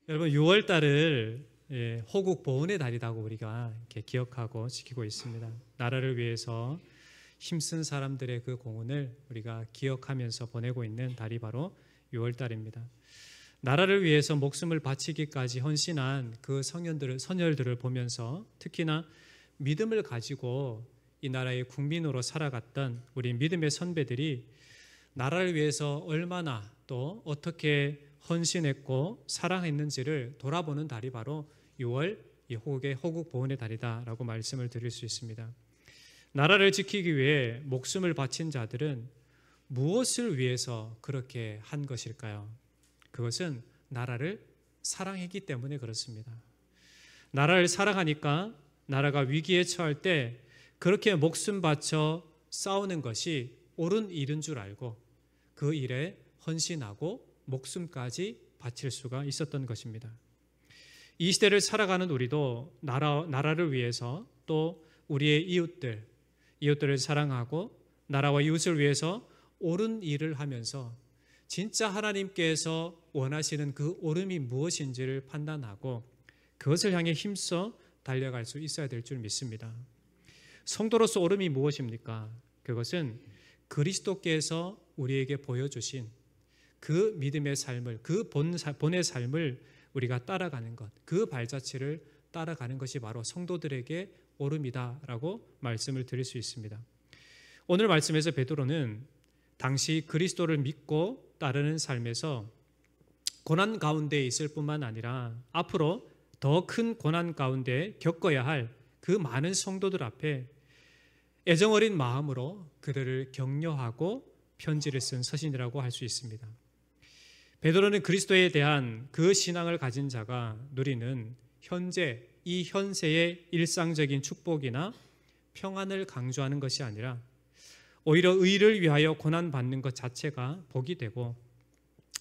여러분 6월 달을 호국 보훈의 달이라고 우리가 이렇게 기억하고 지키고 있습니다. 나라를 위해서 힘쓴 사람들의 그 공헌을 우리가 기억하면서 보내고 있는 달이 바로 6월 달입니다. 나라를 위해서 목숨을 바치기까지 헌신한 그 선열들을 보면서 특히나 믿음을 가지고 이 나라의 국민으로 살아갔던 우리 믿음의 선배들이 나라를 위해서 얼마나 또 어떻게 헌신했고 사랑했는지를 돌아보는 달이 바로 6월 이 호국 보훈의 달이다라고 말씀을 드릴 수 있습니다. 나라를 지키기 위해 목숨을 바친 자들은 무엇을 위해서 그렇게 한 것일까요? 그것은 나라를 사랑했기 때문에 그렇습니다. 나라를 사랑하니까 나라가 위기에 처할 때 그렇게 목숨 바쳐 싸우는 것이 옳은 일인 줄 알고 그 일에 헌신하고 목숨까지 바칠 수가 있었던 것입니다. 이 시대를 살아가는 우리도 나라를 위해서 또 우리의 이웃들을 사랑하고 나라와 이웃을 위해서 옳은 일을 하면서 진짜 하나님께서 원하시는 그 옳음이 무엇인지를 판단하고 그것을 향해 힘써 달려갈 수 있어야 될 줄 믿습니다. 성도로서 옳음이 무엇입니까? 그것은 그리스도께서 우리에게 보여주신 그 믿음의 삶을, 그 본의 삶을 우리가 따라가는 것, 그 발자취를 따라가는 것이 바로 성도들에게 옳음이다라고 말씀을 드릴 수 있습니다. 오늘 말씀에서 베드로는 당시 그리스도를 믿고 따르는 삶에서 고난 가운데 있을 뿐만 아니라 앞으로 더 큰 고난 가운데 겪어야 할 그 많은 성도들 앞에 애정어린 마음으로 그들을 격려하고 편지를 쓴 서신이라고 할 수 있습니다. 베드로는 그리스도에 대한 그 신앙을 가진 자가 누리는 이 현세의 일상적인 축복이나 평안을 강조하는 것이 아니라 오히려 의를 위하여 고난받는 것 자체가 복이 되고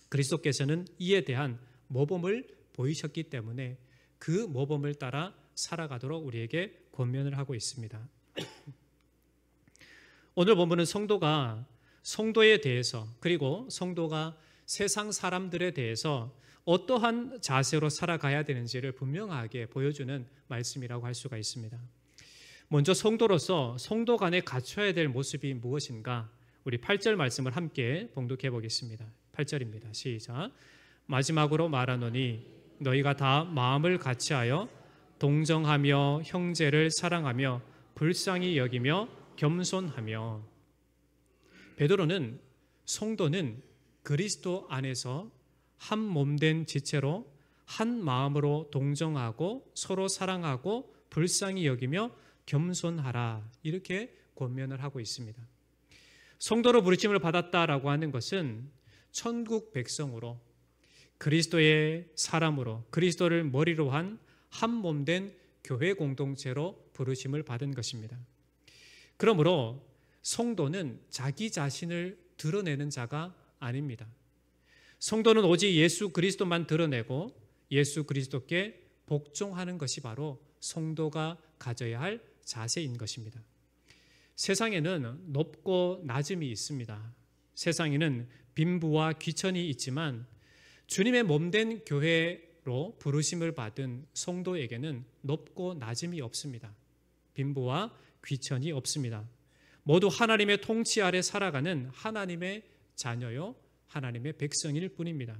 그리스도께서는 이에 대한 모범을 보이셨기 때문에 그 모범을 따라 살아가도록 우리에게 권면을 하고 있습니다. 오늘 본문은 성도가 성도에 대해서 그리고 성도가 세상 사람들에 대해서 어떠한 자세로 살아가야 되는지를 분명하게 보여주는 말씀이라고 할 수가 있습니다. 먼저 성도로서 성도 간에 갖춰야 될 모습이 무엇인가? 우리 8절 말씀을 함께 봉독해 보겠습니다. 8절입니다. 시작. 마지막으로 말하노니 너희가 다 마음을 같이하여 동정하며 형제를 사랑하며 불쌍히 여기며 겸손하며. 베드로는 성도는 그리스도 안에서 한 몸된 지체로 한 마음으로 동정하고 서로 사랑하고 불쌍히 여기며 겸손하라 이렇게 권면을 하고 있습니다. 성도로 부르심을 받았다라고 하는 것은 천국 백성으로 그리스도의 사람으로 그리스도를 머리로 한 한 몸된 교회 공동체로 부르심을 받은 것입니다. 그러므로 성도는 자기 자신을 드러내는 자가 아닙니다. 성도는 오직 예수 그리스도만 드러내고 예수 그리스도께 복종하는 것이 바로 성도가 가져야 할 자세인 것입니다. 세상에는 높고 낮음이 있습니다. 세상에는 빈부와 귀천이 있지만 주님의 몸된 교회로 부르심을 받은 성도에게는 높고 낮음이 없습니다. 빈부와 귀천이 없습니다. 모두 하나님의 통치 아래 살아가는 하나님의 자녀요 하나님의 백성일 뿐입니다.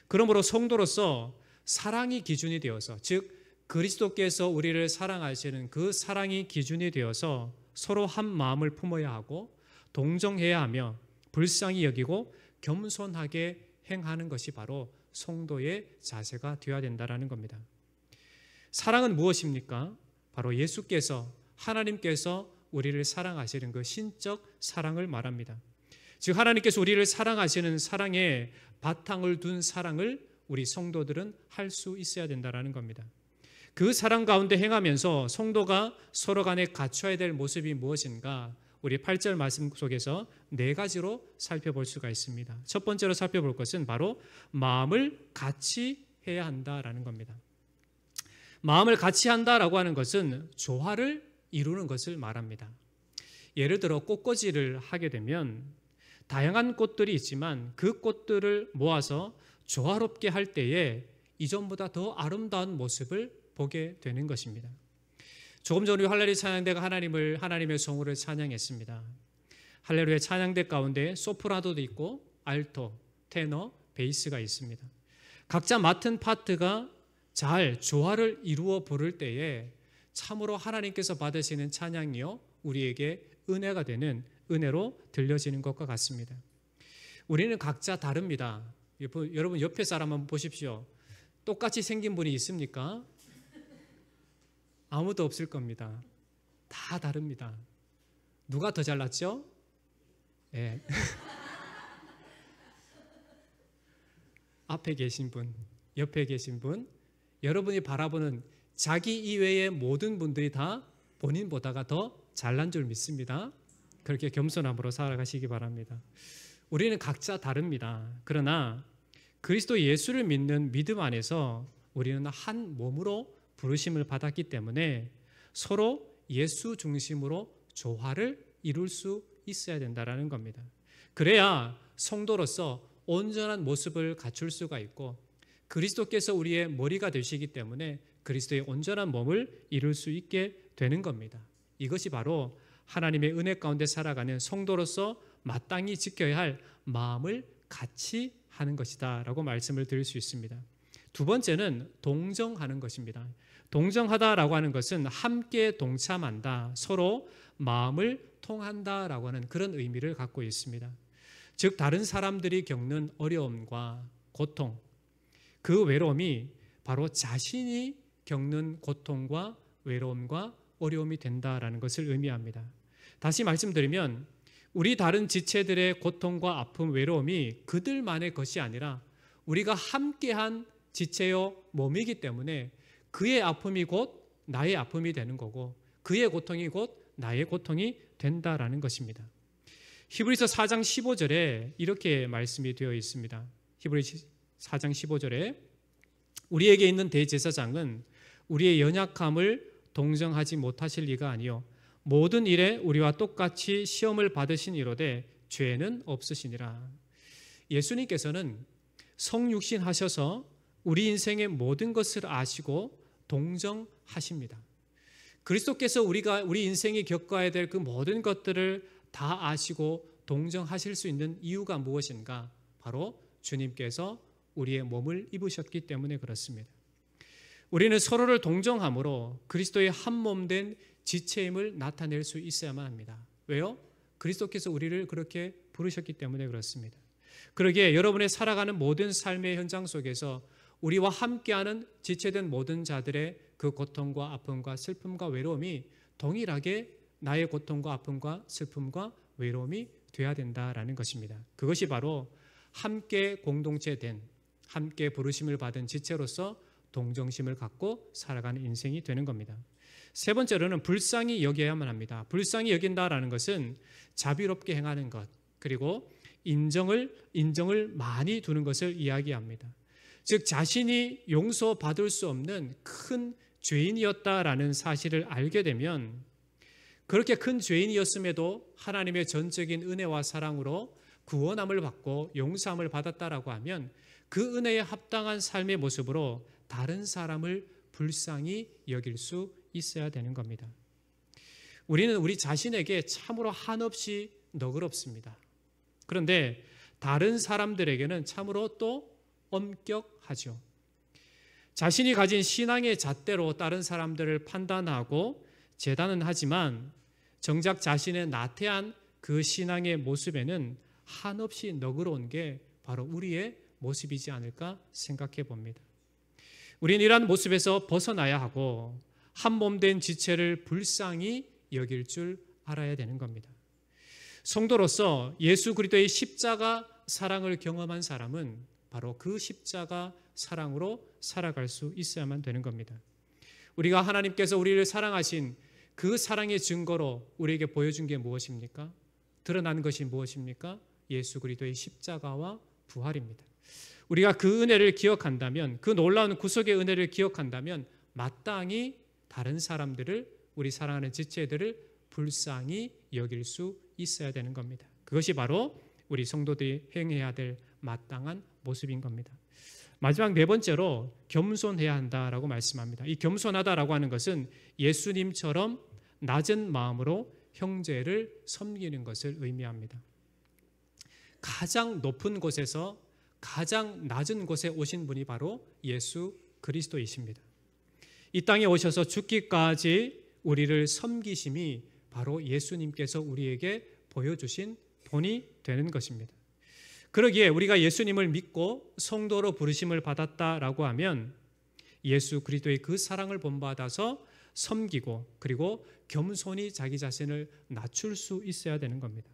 그러므로 성도로서 사랑이 기준이 되어서 즉 그리스도께서 우리를 사랑하시는 그 사랑이 기준이 되어서 서로 한 마음을 품어야 하고 동정해야 하며 불쌍히 여기고 겸손하게 행하는 것이 바로 성도의 자세가 되어야 된다는 겁니다. 사랑은 무엇입니까? 바로 예수께서 하나님께서 우리를 사랑하시는 그 신적 사랑을 말합니다. 즉 하나님께서 우리를 사랑하시는 사랑에 바탕을 둔 사랑을 우리 성도들은 할 수 있어야 된다는 겁니다. 그 사랑 가운데 행하면서 성도가 서로 간에 갖춰야 될 모습이 무엇인가? 우리 8절 말씀 속에서 4가지로 살펴볼 수가 있습니다. 첫 번째로 살펴볼 것은 바로 마음을 같이 해야 한다라는 겁니다. 마음을 같이 한다라고 하는 것은 조화를 이루는 것을 말합니다. 예를 들어 꽃꽂이를 하게 되면 다양한 꽃들이 있지만 그 꽃들을 모아서 조화롭게 할 때에 이전보다 더 아름다운 모습을 보게 되는 것입니다. 조금 전 우리 할렐루야 찬양대가 하나님의 성우를 찬양했습니다. 할렐루야 찬양대 가운데 소프라노도 있고 알토, 테너, 베이스가 있습니다. 각자 맡은 파트가 잘 조화를 이루어 부를 때에 참으로 하나님께서 받으시는 찬양이요 우리에게 은혜가 되는 은혜로 들려지는 것과 같습니다. 우리는 각자 다릅니다. 여러분 옆에 사람 한번 보십시오. 똑같이 생긴 분이 있습니까? 아무도 없을 겁니다. 다 다릅니다. 누가 더 잘났죠? 네. 앞에 계신 분, 옆에 계신 분, 여러분이 바라보는 자기 이외의 모든 분들이 다 본인보다가 더 잘난 줄 믿습니다. 그렇게 겸손함으로 살아가시기 바랍니다. 우리는 각자 다릅니다. 그러나 그리스도 예수를 믿는 믿음 안에서 우리는 한 몸으로 부르심을 받았기 때문에 서로 예수 중심으로 조화를 이룰 수 있어야 된다는 겁니다. 그래야 성도로서 온전한 모습을 갖출 수가 있고 그리스도께서 우리의 머리가 되시기 때문에 그리스도의 온전한 몸을 이룰 수 있게 되는 겁니다. 이것이 바로 하나님의 은혜 가운데 살아가는 성도로서 마땅히 지켜야 할 마음을 같이 하는 것이다 라고 말씀을 드릴 수 있습니다. 두 번째는 동정하는 것입니다. 동정하다라고 하는 것은 함께 동참한다, 서로 마음을 통한다라고 하는 그런 의미를 갖고 있습니다. 즉 다른 사람들이 겪는 어려움과 고통, 그 외로움이 바로 자신이 겪는 고통과 외로움과 어려움이 된다라는 것을 의미합니다. 다시 말씀드리면 우리 다른 지체들의 고통과 아픔, 외로움이 그들만의 것이 아니라 우리가 함께한 지체요 몸이기 때문에 그의 아픔이 곧 나의 아픔이 되는 거고 그의 고통이 곧 나의 고통이 된다라는 것입니다. 히브리서 4장 15절에 이렇게 말씀이 되어 있습니다. 히브리서 4장 15절에 우리에게 있는 대제사장은 우리의 연약함을 동정하지 못하실 리가 아니요 모든 일에 우리와 똑같이 시험을 받으신 이로되 죄는 없으시니라. 예수님께서는 성육신 하셔서 우리 인생의 모든 것을 아시고 동정하십니다. 그리스도께서 우리 인생이 겪어야 될 그 모든 것들을 다 아시고 동정하실 수 있는 이유가 무엇인가? 바로 주님께서 우리의 몸을 입으셨기 때문에 그렇습니다. 우리는 서로를 동정함으로 그리스도의 한 몸 된 지체임을 나타낼 수 있어야만 합니다. 왜요? 그리스도께서 우리를 그렇게 부르셨기 때문에 그렇습니다. 그러기에 여러분의 살아가는 모든 삶의 현장 속에서 우리와 함께하는 지체된 모든 자들의 그 고통과 아픔과 슬픔과 외로움이 동일하게 나의 고통과 아픔과 슬픔과 외로움이 되어야 된다라는 것입니다. 그것이 바로 함께 공동체된, 함께 부르심을 받은 지체로서 동정심을 갖고 살아가는 인생이 되는 겁니다. 세 번째로는 불쌍히 여겨야만 합니다. 불쌍히 여긴다라는 것은 자비롭게 행하는 것, 그리고 인정을 많이 두는 것을 이야기합니다. 즉 자신이 용서받을 수 없는 큰 죄인이었다라는 사실을 알게 되면 그렇게 큰 죄인이었음에도 하나님의 전적인 은혜와 사랑으로 구원함을 받고 용서함을 받았다라고 하면 그 은혜에 합당한 삶의 모습으로 다른 사람을 불쌍히 여길 수 있어야 되는 겁니다. 우리는 우리 자신에게 참으로 한없이 너그럽습니다. 그런데 다른 사람들에게는 참으로 또 엄격하죠. 자신이 가진 신앙의 잣대로 다른 사람들을 판단하고 재단은 하지만 정작 자신의 나태한 그 신앙의 모습에는 한없이 너그러운 게 바로 우리의 모습이지 않을까 생각해 봅니다. 우리는 이러한 모습에서 벗어나야 하고 한 몸 된 지체를 불쌍히 여길 줄 알아야 되는 겁니다. 성도로서 예수 그리스도의 십자가 사랑을 경험한 사람은 바로 그 십자가 사랑으로 살아갈 수 있어야만 되는 겁니다. 우리가 하나님께서 우리를 사랑하신 그 사랑의 증거로 우리에게 보여준 게 무엇입니까? 드러난 것이 무엇입니까? 예수 그리스도의 십자가와 부활입니다. 우리가 그 은혜를 기억한다면, 그 놀라운 구속의 은혜를 기억한다면 마땅히 다른 사람들을, 우리 사랑하는 지체들을 불쌍히 여길 수 있어야 되는 겁니다. 그것이 바로 우리 성도들이 행해야 될 마땅한 모습인 겁니다. 마지막 네 번째로 겸손해야 한다라고 말씀합니다. 이 겸손하다라고 하는 것은 예수님처럼 낮은 마음으로 형제를 섬기는 것을 의미합니다. 가장 높은 곳에서 가장 낮은 곳에 오신 분이 바로 예수 그리스도이십니다. 이 땅에 오셔서 죽기까지 우리를 섬기심이 바로 예수님께서 우리에게 보여주신 본이 되는 것입니다. 그러기에 우리가 예수님을 믿고 성도로 부르심을 받았다라고 하면 예수 그리스도의 그 사랑을 본받아서 섬기고 그리고 겸손히 자기 자신을 낮출 수 있어야 되는 겁니다.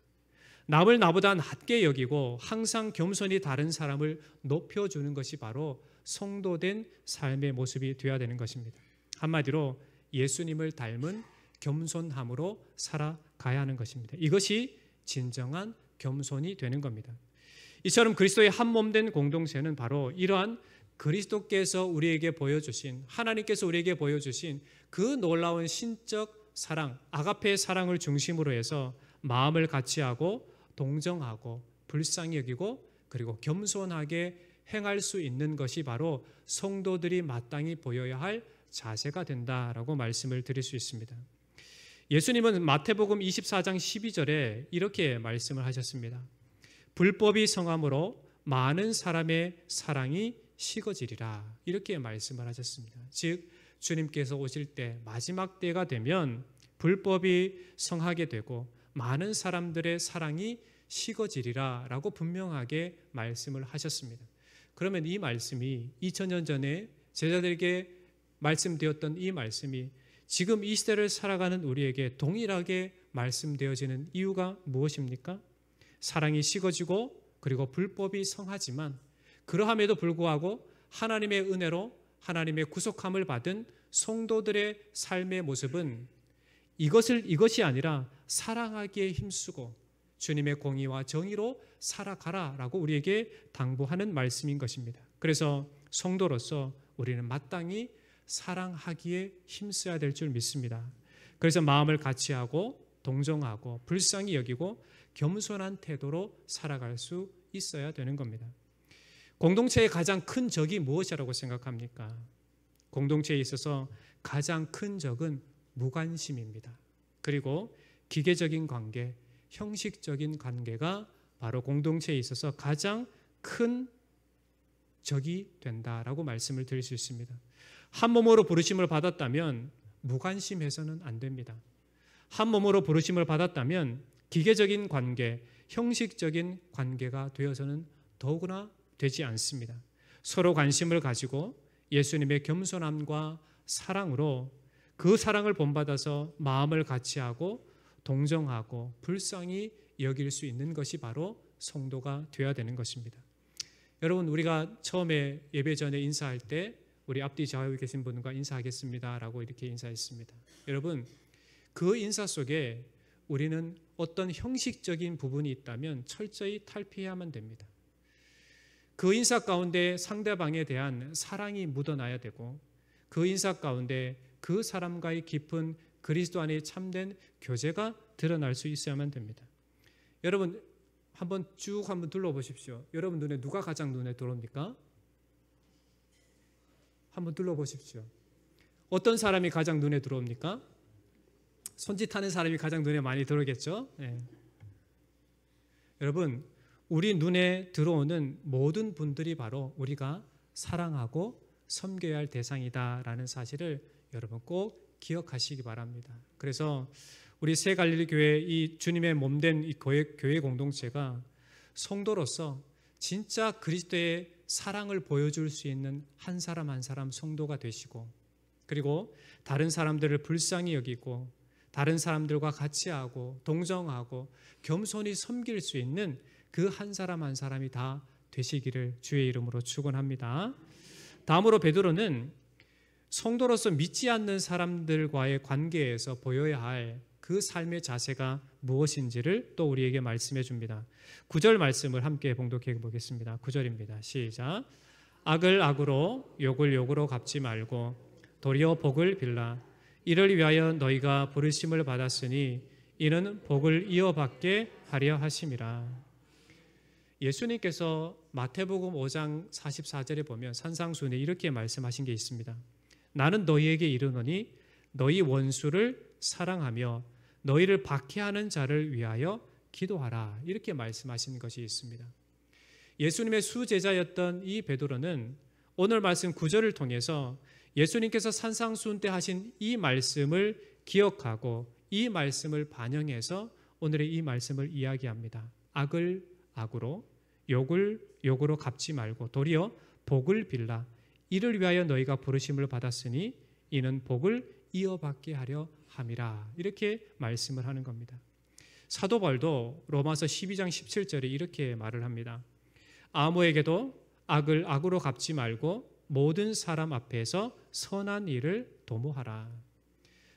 남을 나보다 낮게 여기고 항상 겸손히 다른 사람을 높여주는 것이 바로 성도된 삶의 모습이 되어야 되는 것입니다. 한마디로 예수님을 닮은 겸손함으로 살아가야 하는 것입니다. 이것이 진정한 겸손이 되는 겁니다. 이처럼 그리스도의 한 몸 된 공동체는 바로 이러한 그리스도께서 우리에게 보여주신, 하나님께서 우리에게 보여주신 그 놀라운 신적 사랑, 아가페의 사랑을 중심으로 해서 마음을 같이하고 동정하고 불쌍히 여기고 그리고 겸손하게 행할 수 있는 것이 바로 성도들이 마땅히 보여야 할 자세가 된다라고 말씀을 드릴 수 있습니다. 예수님은 마태복음 24장 12절에 이렇게 말씀을 하셨습니다. 불법이 성함으로 많은 사람의 사랑이 식어지리라, 이렇게 말씀을 하셨습니다. 즉 주님께서 오실 때 마지막 때가 되면 불법이 성하게 되고 많은 사람들의 사랑이 식어지리라 라고 분명하게 말씀을 하셨습니다. 그러면 이 말씀이 2000년 전에 제자들에게 말씀되었던 이 말씀이 지금 이 시대를 살아가는 우리에게 동일하게 말씀되어지는 이유가 무엇입니까? 사랑이 식어지고 그리고 불법이 성하지만 그러함에도 불구하고 하나님의 은혜로 하나님의 구속함을 받은 성도들의 삶의 모습은 이것이 아니라 사랑하기에 힘쓰고 주님의 공의와 정의로 살아가라라고 우리에게 당부하는 말씀인 것입니다. 그래서 성도로서 우리는 마땅히 사랑하기에 힘써야 될 줄 믿습니다. 그래서 마음을 같이하고 동정하고 불쌍히 여기고 겸손한 태도로 살아갈 수 있어야 되는 겁니다. 공동체의 가장 큰 적이 무엇이라고 생각합니까? 공동체에 있어서 가장 큰 적은 무관심입니다. 그리고 기계적인 관계, 형식적인 관계가 바로 공동체에 있어서 가장 큰 적이 된다라고 말씀을 드릴 수 있습니다. 한 몸으로 부르심을 받았다면 무관심해서는 안 됩니다. 한 몸으로 부르심을 받았다면 기계적인 관계, 형식적인 관계가 되어서는 더구나 되지 않습니다. 서로 관심을 가지고 예수님의 겸손함과 사랑으로 그 사랑을 본받아서 마음을 같이하고 동정하고 불쌍히 여길 수 있는 것이 바로 성도가 되어야 되는 것입니다. 여러분, 우리가 처음에 예배 전에 인사할 때 우리 앞뒤 좌우에 계신 분과 인사하겠습니다 라고 이렇게 인사했습니다. 여러분, 그 인사 속에 우리는 어떤 형식적인 부분이 있다면 철저히 탈피해야만 됩니다. 그 인사 가운데 상대방에 대한 사랑이 묻어나야 되고 그 인사 가운데 그 사람과의 깊은 그리스도 안에 참된 교제가 드러날 수 있어야만 됩니다. 여러분, 한번 둘러보십시오. 여러분 눈에 누가 가장 눈에 들어옵니까? 한번 둘러보십시오. 어떤 사람이 가장 눈에 들어옵니까? 손짓하는 사람이 가장 눈에 많이 들어오겠죠? 네. 여러분, 우리 눈에 들어오는 모든 분들이 바로 우리가 사랑하고 섬겨야 할 대상이다라는 사실을 여러분 꼭 기억하시기 바랍니다. 그래서 우리 새 갈릴리 교회 이 주님의 몸된 이 교회 공동체가 성도로서 진짜 그리스도의 사랑을 보여줄 수 있는 한 사람 한 사람 성도가 되시고 그리고 다른 사람들을 불쌍히 여기고 다른 사람들과 같이 하고 동정하고 겸손히 섬길 수 있는 그 한 사람 한 사람이 다 되시기를 주의 이름으로 축원합니다. 다음으로 베드로는 성도로서 믿지 않는 사람들과의 관계에서 보여야 할 그 삶의 자세가 무엇인지를 또 우리에게 말씀해 줍니다. 9절 말씀을 함께 봉독해 보겠습니다. 9절입니다. 시작. 악을 악으로 욕을 욕으로 갚지 말고 도리어 복을 빌라. 이를 위하여 너희가 부르심을 받았으니 이는 복을 이어받게 하려 하심이라. 예수님께서 마태복음 5장 44절에 보면 산상수훈에 이렇게 말씀하신 게 있습니다. 나는 너희에게 이르노니 너희 원수를 사랑하며 너희를 박해하는 자를 위하여 기도하라. 이렇게 말씀하신 것이 있습니다. 예수님의 수제자였던 이 베드로는 오늘 말씀 9절을 통해서 예수님께서 산상수훈 때 하신 이 말씀을 기억하고 이 말씀을 반영해서 오늘의 이 말씀을 이야기합니다. 악을 악으로, 욕을 욕으로 갚지 말고 도리어 복을 빌라. 이를 위하여 너희가 부르심을 받았으니 이는 복을 이어받게 하려 함이라. 이렇게 말씀을 하는 겁니다. 사도 바울도 로마서 12장 17절에 이렇게 말을 합니다. 아무에게도 악을 악으로 갚지 말고 모든 사람 앞에서 선한 일을 도모하라.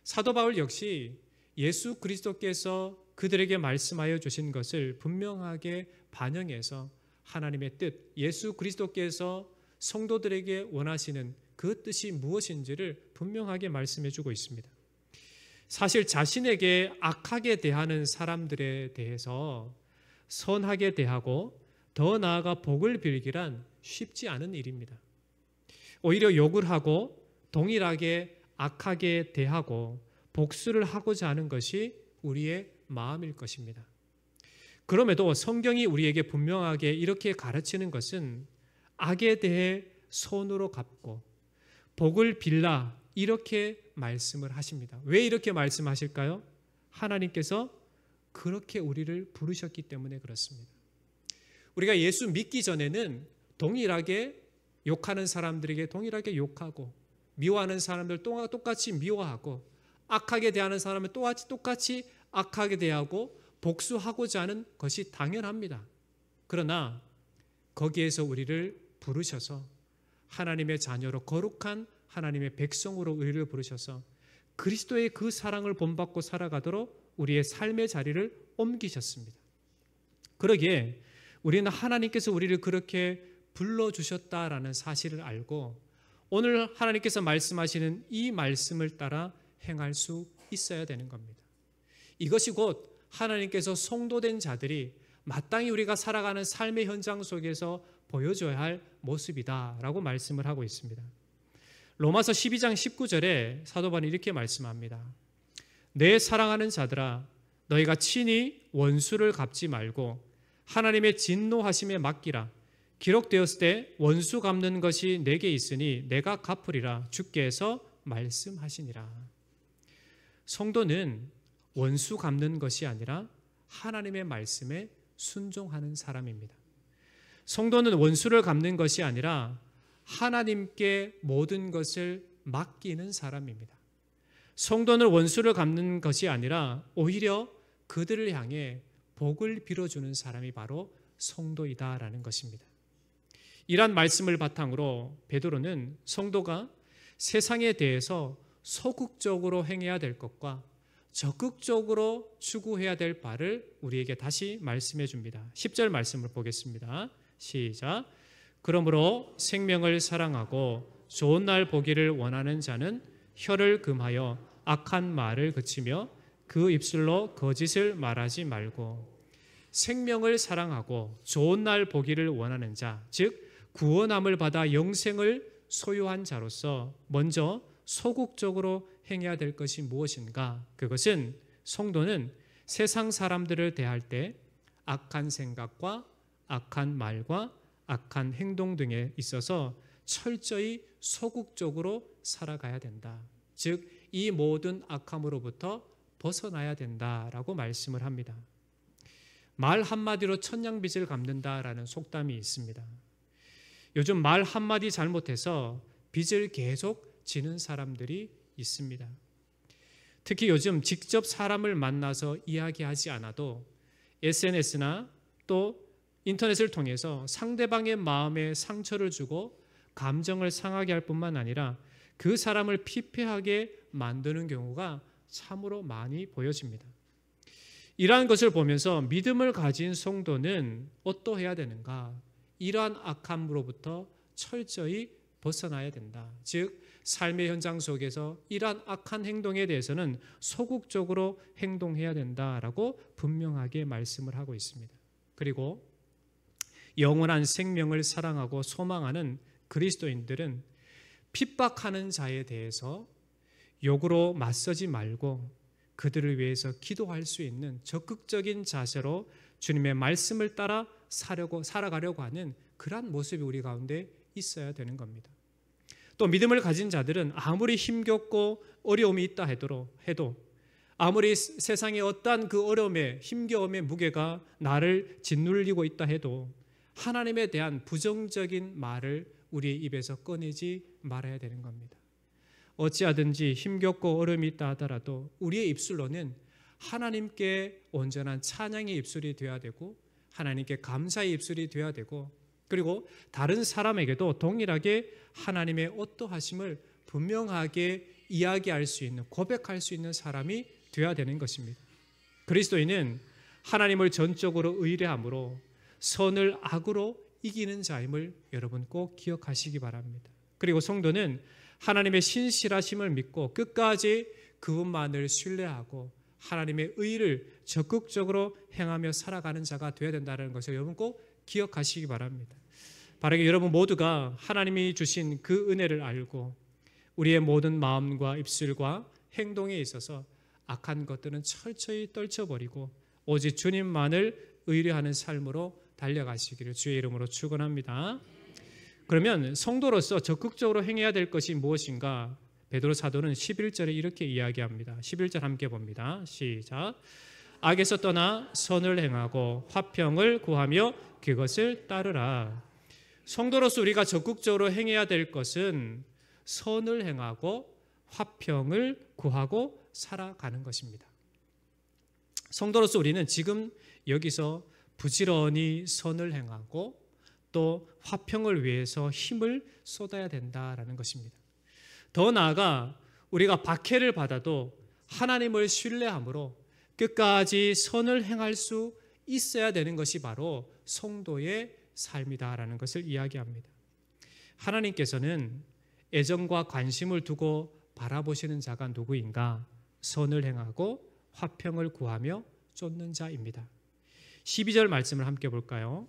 사도 바울 역시 예수 그리스도께서 그들에게 말씀하여 주신 것을 분명하게 반영해서 하나님의 뜻, 예수 그리스도께서 성도들에게 원하시는 그 뜻이 무엇인지를 분명하게 말씀해 주고 있습니다. 사실 자신에게 악하게 대하는 사람들에 대해서 선하게 대하고 더 나아가 복을 빌기란 쉽지 않은 일입니다. 오히려 욕을 하고 동일하게 악하게 대하고 복수를 하고자 하는 것이 우리의 마음일 것입니다. 그럼에도 성경이 우리에게 분명하게 이렇게 가르치는 것은 악에 대해 손으로 갚고 복을 빌라 이렇게 말씀을 하십니다. 왜 이렇게 말씀하실까요? 하나님께서 그렇게 우리를 부르셨기 때문에 그렇습니다. 우리가 예수 믿기 전에는 동일하게 욕하는 사람들에게 동일하게 욕하고 미워하는 사람들 똑같이 미워하고 악하게 대하는 사람을 똑같이 악하게 대하고 복수하고자 하는 것이 당연합니다. 그러나 거기에서 우리를 부르셔서 하나님의 자녀로 거룩한 하나님의 백성으로 우리를 부르셔서 그리스도의 그 사랑을 본받고 살아가도록 우리의 삶의 자리를 옮기셨습니다. 그러기에 우리는 하나님께서 우리를 그렇게 불러주셨다라는 사실을 알고 오늘 하나님께서 말씀하시는 이 말씀을 따라 행할 수 있어야 되는 겁니다. 이것이 곧 하나님께서 성도된 자들이 마땅히 우리가 살아가는 삶의 현장 속에서 보여줘야 할 모습이다라고 말씀을 하고 있습니다. 로마서 12장 19절에 사도 바울은 이렇게 말씀합니다. 내 사랑하는 자들아 너희가 친히 원수를 갚지 말고 하나님의 진노하심에 맡기라. 기록되었을 때 원수 갚는 것이 내게 있으니 내가 갚으리라 주께서 말씀하시니라. 성도는 원수 갚는 것이 아니라 하나님의 말씀에 순종하는 사람입니다. 성도는 원수를 갚는 것이 아니라 하나님께 모든 것을 맡기는 사람입니다. 성도는 원수를 갚는 것이 아니라 오히려 그들을 향해 복을 빌어주는 사람이 바로 성도이다라는 것입니다. 이란 말씀을 바탕으로 베드로는 성도가 세상에 대해서 소극적으로 행해야 될 것과 적극적으로 추구해야 될 바를 우리에게 다시 말씀해 줍니다. 10절 말씀을 보겠습니다. 시작. 그러므로 생명을 사랑하고 좋은 날 보기를 원하는 자는 혀를 금하여 악한 말을 그치며 그 입술로 거짓을 말하지 말고 생명을 사랑하고 좋은 날 보기를 원하는 자, 즉 구원함을 받아 영생을 소유한 자로서 먼저 소극적으로 행해야 될 것이 무엇인가? 그것은 성도는 세상 사람들을 대할 때 악한 생각과 악한 말과 악한 행동 등에 있어서 철저히 소극적으로 살아가야 된다. 즉, 이 모든 악함으로부터 벗어나야 된다라고 말씀을 합니다. 말 한마디로 천냥빚을 갚는다라는 속담이 있습니다. 요즘 말 한마디 잘못해서 빚을 계속 지는 사람들이 있습니다. 특히 요즘 직접 사람을 만나서 이야기하지 않아도 SNS나 또 인터넷을 통해서 상대방의 마음에 상처를 주고 감정을 상하게 할 뿐만 아니라 그 사람을 피폐하게 만드는 경우가 참으로 많이 보여집니다. 이러한 것을 보면서 믿음을 가진 성도는 어떠해야 되는가? 이러한 악함으로부터 철저히 벗어나야 된다. 즉 삶의 현장 속에서 이러한 악한 행동에 대해서는 소극적으로 행동해야 된다라고 분명하게 말씀을 하고 있습니다. 그리고 영원한 생명을 사랑하고 소망하는 그리스도인들은 핍박하는 자에 대해서 욕으로 맞서지 말고 그들을 위해서 기도할 수 있는 적극적인 자세로 주님의 말씀을 따라 살아가려고 하는 그러한 모습이 우리 가운데 있어야 되는 겁니다. 또 믿음을 가진 자들은 아무리 힘겹고 어려움이 있다 해도 아무리 세상의 어떠한 그 어려움의 힘겨움의 무게가 나를 짓눌리고 있다 해도 하나님에 대한 부정적인 말을 우리의 입에서 꺼내지 말아야 되는 겁니다. 어찌하든지 힘겹고 어려움이 있다 하더라도 우리의 입술로는 하나님께 온전한 찬양의 입술이 되어야 되고 하나님께 감사의 입술이 되어야 되고 그리고 다른 사람에게도 동일하게 하나님의 어떠하심을 분명하게 이야기할 수 있는, 고백할 수 있는 사람이 되어야 되는 것입니다. 그리스도인은 하나님을 전적으로 의뢰함으로 선을 악으로 이기는 자임을 여러분 꼭 기억하시기 바랍니다. 그리고 성도는 하나님의 신실하심을 믿고 끝까지 그분만을 신뢰하고 하나님의 의를 적극적으로 행하며 살아가는 자가 되어야 된다는 것을 여러분 꼭 기억하시기 바랍니다. 바라기 여러분 모두가 하나님이 주신 그 은혜를 알고 우리의 모든 마음과 입술과 행동에 있어서 악한 것들은 철저히 떨쳐버리고 오직 주님만을 의뢰하는 삶으로 달려가시기를 주의 이름으로 축원합니다. 그러면 성도로서 적극적으로 행해야 될 것이 무엇인가? 베드로 사도는 11절에 이렇게 이야기합니다. 11절 함께 봅니다. 시작. 악에서 떠나 선을 행하고 화평을 구하며 그것을 따르라. 성도로서 우리가 적극적으로 행해야 될 것은 선을 행하고 화평을 구하고 살아가는 것입니다. 성도로서 우리는 지금 여기서 부지런히 선을 행하고 또 화평을 위해서 힘을 쏟아야 된다라는 것입니다. 더 나아가 우리가 박해를 받아도 하나님을 신뢰함으로 끝까지 선을 행할 수 있어야 되는 것이 바로 성도의 삶이다라는 것을 이야기합니다. 하나님께서는 애정과 관심을 두고 바라보시는 자가 누구인가? 선을 행하고 화평을 구하며 쫓는 자입니다. 12절 말씀을 함께 볼까요?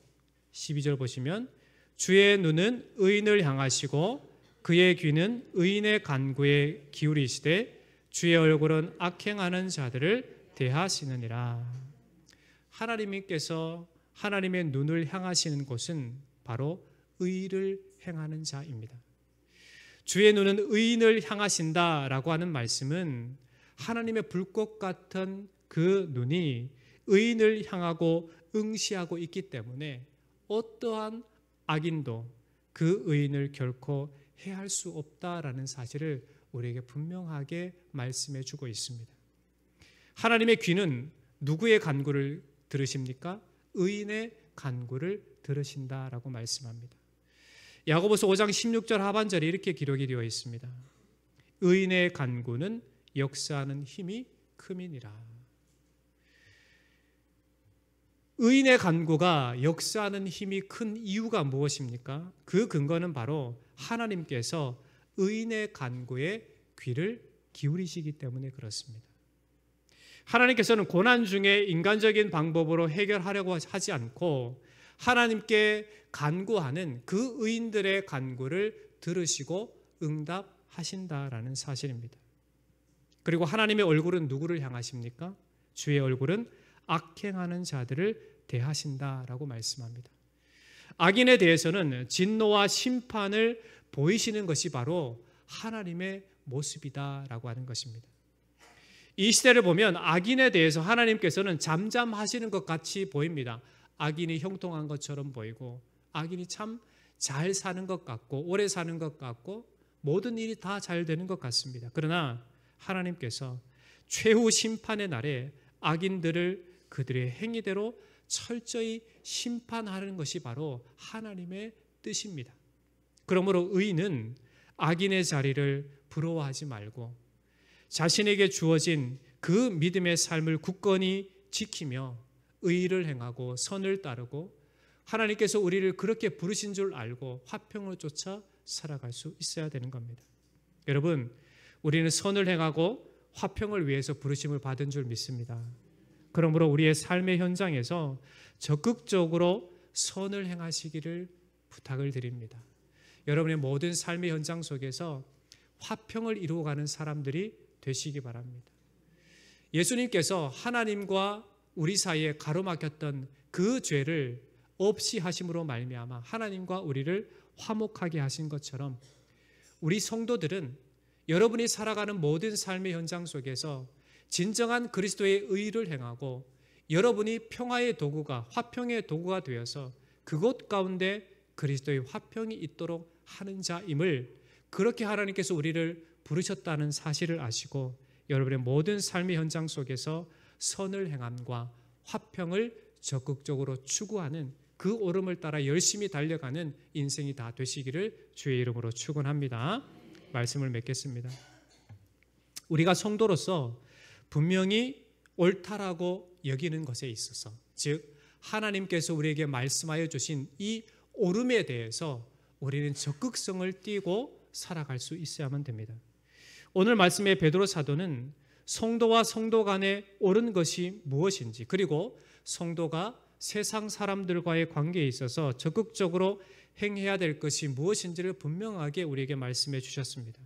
12절 보시면 주의 눈은 의인을 향하시고 그의 귀는 의인의 간구에 기울이시되 주의 얼굴은 악행하는 자들을 대하시느니라. 하나님께서 하나님의 눈을 향하시는 곳은 바로 의를 행하는 자입니다. 주의 눈은 의인을 향하신다라고 하는 말씀은 하나님의 불꽃 같은 그 눈이 의인을 향하고 응시하고 있기 때문에 어떠한 악인도 그 의인을 결코 해할 수 없다라는 사실을 우리에게 분명하게 말씀해 주고 있습니다. 하나님의 귀는 누구의 간구를 들으십니까? 의인의 간구를 들으신다라고 말씀합니다. 야고보서 5장 16절 하반절에 이렇게 기록이 되어 있습니다. 의인의 간구는 역사하는 힘이 큼이니라. 의인의 간구가 역사하는 힘이 큰 이유가 무엇입니까? 그 근거는 바로 하나님께서 의인의 간구에 귀를 기울이시기 때문에 그렇습니다. 하나님께서는 고난 중에 인간적인 방법으로 해결하려고 하지 않고 하나님께 간구하는 그 의인들의 간구를 들으시고 응답하신다라는 사실입니다. 그리고 하나님의 얼굴은 누구를 향하십니까? 주의 얼굴은 악행하는 자들을 대하신다라고 말씀합니다. 악인에 대해서는 진노와 심판을 보이시는 것이 바로 하나님의 모습이다라고 하는 것입니다. 이 시대를 보면 악인에 대해서 하나님께서는 잠잠하시는 것 같이 보입니다. 악인이 형통한 것처럼 보이고 악인이 참 잘 사는 것 같고 오래 사는 것 같고 모든 일이 다 잘 되는 것 같습니다. 그러나 하나님께서 최후 심판의 날에 악인들을 그들의 행위대로 철저히 심판하는 것이 바로 하나님의 뜻입니다. 그러므로 의인은 악인의 자리를 부러워하지 말고 자신에게 주어진 그 믿음의 삶을 굳건히 지키며 의를 행하고 선을 따르고 하나님께서 우리를 그렇게 부르신 줄 알고 화평을 쫓아 살아갈 수 있어야 되는 겁니다. 여러분, 우리는 선을 행하고 화평을 위해서 부르심을 받은 줄 믿습니다. 그러므로 우리의 삶의 현장에서 적극적으로 선을 행하시기를 부탁을 드립니다. 여러분의 모든 삶의 현장 속에서 화평을 이루어가는 사람들이 되시기 바랍니다. 예수님께서 하나님과 우리 사이에 가로막혔던 그 죄를 없이 하심으로 말미암아 하나님과 우리를 화목하게 하신 것처럼 우리 성도들은 여러분이 살아가는 모든 삶의 현장 속에서 진정한 그리스도의 의를 행하고 여러분이 평화의 도구가, 화평의 도구가 되어서 그곳 가운데 그리스도의 화평이 있도록 하는 자임을, 그렇게 하나님께서 우리를 부르셨다는 사실을 아시고 여러분의 모든 삶의 현장 속에서 선을 행함과 화평을 적극적으로 추구하는 그 오름을 따라 열심히 달려가는 인생이 다 되시기를 주의 이름으로 축원합니다. 말씀을 맺겠습니다. 우리가 성도로서 분명히 옳다라고 여기는 것에 있어서, 즉 하나님께서 우리에게 말씀하여 주신 이 오름에 대해서 우리는 적극성을 띠고 살아갈 수 있어야만 됩니다. 오늘 말씀의 베드로 사도는 성도와 성도 간에 옳은 것이 무엇인지, 그리고 성도가 세상 사람들과의 관계에 있어서 적극적으로 행해야 될 것이 무엇인지를 분명하게 우리에게 말씀해 주셨습니다.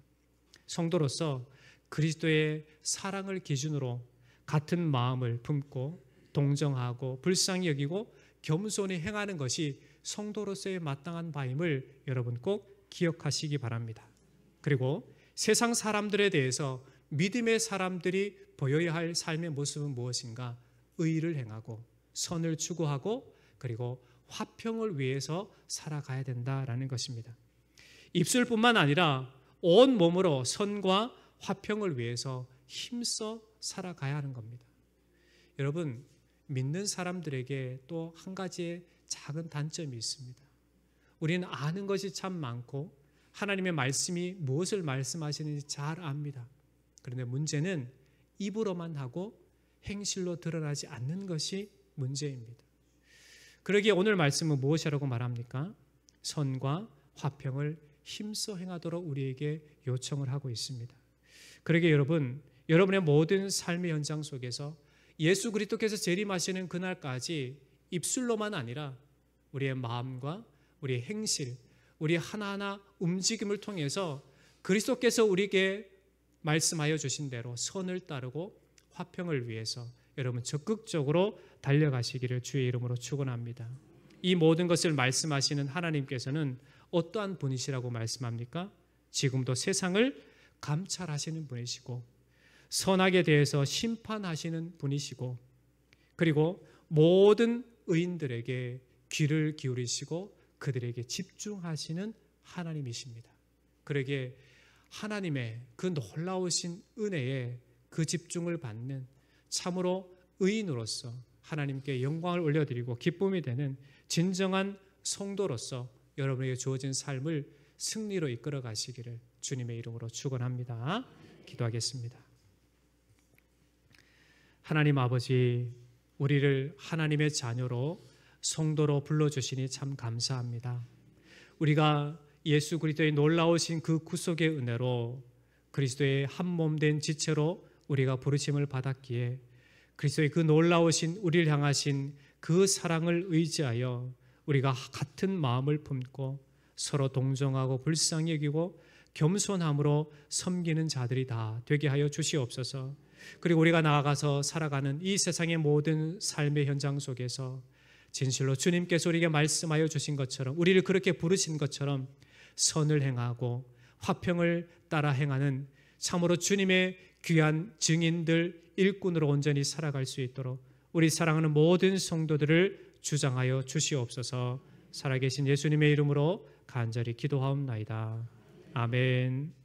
성도로서 그리스도의 사랑을 기준으로 같은 마음을 품고 동정하고 불쌍히 여기고 겸손히 행하는 것이 성도로서의 마땅한 바임을 여러분 꼭 기억하시기 바랍니다. 그리고 세상 사람들에 대해서 믿음의 사람들이 보여야 할 삶의 모습은 무엇인가? 의를 행하고 선을 추구하고 그리고 화평을 위해서 살아가야 된다라는 것입니다. 입술뿐만 아니라 온 몸으로 선과 화평을 위해서 힘써 살아가야 하는 겁니다. 여러분, 믿는 사람들에게 또 한 가지의 작은 단점이 있습니다. 우리는 아는 것이 참 많고 하나님의 말씀이 무엇을 말씀하시는지 잘 압니다. 그런데 문제는 입으로만 하고 행실로 드러나지 않는 것이 문제입니다. 그러기에 오늘 말씀은 무엇이라고 말합니까? 선과 화평을 힘써 행하도록 우리에게 요청을 하고 있습니다. 그러기에 여러분, 여러분의 모든 삶의 현장 속에서 예수 그리스도께서 재림하시는 그날까지 입술로만 아니라 우리의 마음과 우리의 행실, 우리 하나하나 움직임을 통해서 그리스도께서 우리에게 말씀하여 주신 대로 선을 따르고 화평을 위해서 여러분 적극적으로 달려가시기를 주의 이름으로 축원합니다. 이 모든 것을 말씀하시는 하나님께서는 어떠한 분이시라고 말씀합니까? 지금도 세상을 감찰하시는 분이시고 선악에 대해서 심판하시는 분이시고 그리고 모든 의인들에게 귀를 기울이시고 그들에게 집중하시는 하나님이십니다. 그러기에 하나님의 그 놀라우신 은혜에 그 집중을 받는 참으로 의인으로서 하나님께 영광을 올려드리고 기쁨이 되는 진정한 성도로서 여러분에게 주어진 삶을 승리로 이끌어 가시기를 주님의 이름으로 축원합니다. 기도하겠습니다. 하나님 아버지, 우리를 하나님의 자녀로 성도로 불러주시니 참 감사합니다. 우리가 예수 그리스도의 놀라우신 그 구속의 은혜로 그리스도의 한 몸 된 지체로 우리가 부르심을 받았기에 그리스도의 그 놀라우신 우리를 향하신 그 사랑을 의지하여 우리가 같은 마음을 품고 서로 동정하고 불쌍히 여기고 겸손함으로 섬기는 자들이 다 되게 하여 주시옵소서. 그리고 우리가 나아가서 살아가는 이 세상의 모든 삶의 현장 속에서 진실로 주님께서 우리에게 말씀하여 주신 것처럼 우리를 그렇게 부르신 것처럼 선을 행하고 화평을 따라 행하는 참으로 주님의 귀한 증인들 일꾼으로 온전히 살아갈 수 있도록 우리 사랑하는 모든 성도들을 주장하여 주시옵소서. 살아계신 예수님의 이름으로 간절히 기도하옵나이다. 아멘.